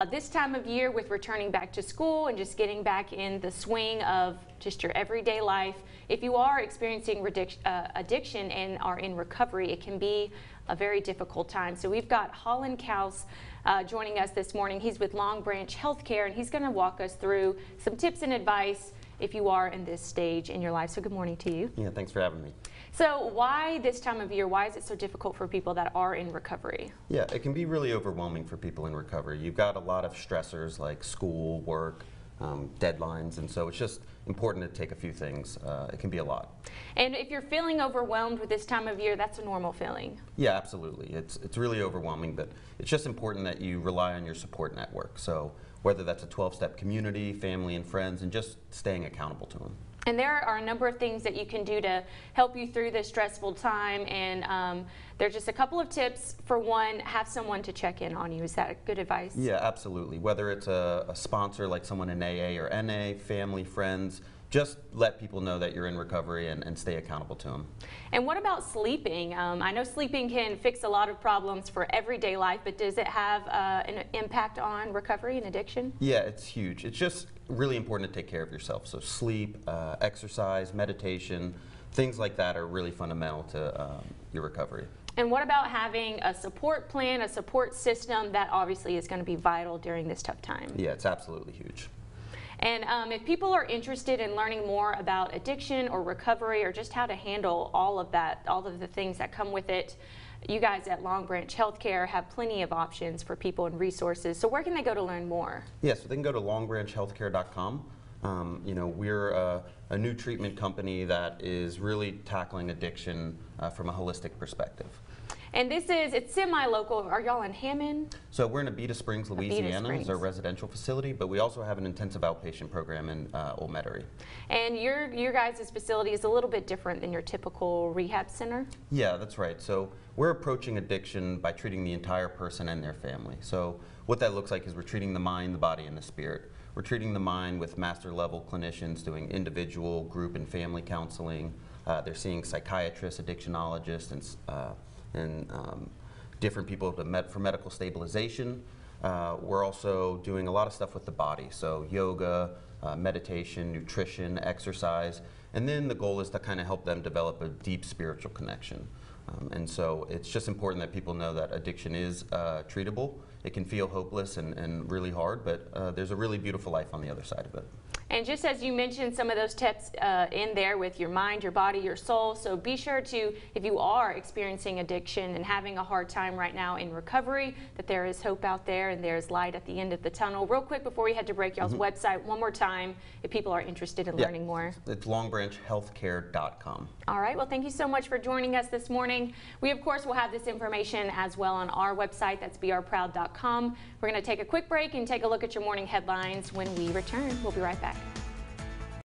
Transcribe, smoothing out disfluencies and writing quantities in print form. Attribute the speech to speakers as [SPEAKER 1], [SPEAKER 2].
[SPEAKER 1] This time of year, with returning back to school and just getting back in the swing of just your everyday life, if you are experiencing addiction and are in recovery, it can be a very difficult time. So we've got Holland Kaus joining us this morning. He's with Long Branch Healthcare, and he's going to walk us through some tips and advice if you are in this stage in your life. So good morning to you.
[SPEAKER 2] Yeah, thanks for having me.
[SPEAKER 1] So why this time of year, why is it so difficult for people that are in recovery?
[SPEAKER 2] Yeah, it can be really overwhelming for people in recovery. You've got a lot of stressors like school, work, deadlines, and so it's just important to take a few things. It can be a lot.
[SPEAKER 1] And if you're feeling overwhelmed with this time of year, that's a normal feeling.
[SPEAKER 2] Yeah, absolutely. It's really overwhelming, but it's just important that you rely on your support network. So whether that's a 12-step community, family and friends, and just staying accountable to them.
[SPEAKER 1] And there are a number of things that you can do to help you through this stressful time, and there's just a couple of tips. For one, have someone to check in on you. Is that good advice?
[SPEAKER 2] Yeah, absolutely. Whether it's a sponsor like someone in AA or NA, family, friends, just let people know that you're in recovery and stay accountable to them.
[SPEAKER 1] And what about sleeping? I know sleeping can fix a lot of problems for everyday life, but does it have an impact on recovery and addiction?
[SPEAKER 2] Yeah, it's huge. It's just really important to take care of yourself. So sleep, exercise, meditation, things like that are really fundamental to your recovery.
[SPEAKER 1] And what about having a support plan, a support system? That obviously is going to be vital during this tough time.
[SPEAKER 2] Yeah, it's absolutely huge.
[SPEAKER 1] And if people are interested in learning more about addiction or recovery or just how to handle all of that, all of the things that come with it, you guys at Long Branch Healthcare have plenty of options for people and resources. So where can they go to learn more?
[SPEAKER 2] Yeah, so they can go to longbranchhealthcare.com. You know, we're a new treatment company that is really tackling addiction from a holistic perspective.
[SPEAKER 1] And it's semi-local. Are y'all in Hammond?
[SPEAKER 2] So we're in Abita Springs, Louisiana. It's our residential facility, but we also have an intensive outpatient program in Old Metairie.
[SPEAKER 1] And your guys' facility is a little bit different than your typical rehab center?
[SPEAKER 2] Yeah, that's right. So we're approaching addiction by treating the entire person and their family. So what that looks like is we're treating the mind, the body, and the spirit. We're treating the mind with master level clinicians doing individual, group, and family counseling. They're seeing psychiatrists, addictionologists, and different people for medical stabilization. We're also doing a lot of stuff with the body, so yoga, meditation, nutrition, exercise, and then the goal is to kind of help them develop a deep spiritual connection. And so it's just important that people know that addiction is treatable. It can feel hopeless and really hard, but there's a really beautiful life on the other side of it.
[SPEAKER 1] And just as you mentioned some of those tips in there with your mind, your body, your soul, so be sure to, if you are experiencing addiction and having a hard time right now in recovery, that there is hope out there and there's light at the end of the tunnel. Real quick before we head to break, y'all's website one more time if people are interested in learning more. It's
[SPEAKER 2] longbranchhealthcare.com.
[SPEAKER 1] All right, well thank you so much for joining us this morning. We of course will have this information as well on our website, that's brproud.com. We're going to take a quick break and take a look at your morning headlines when we return. We'll be right back.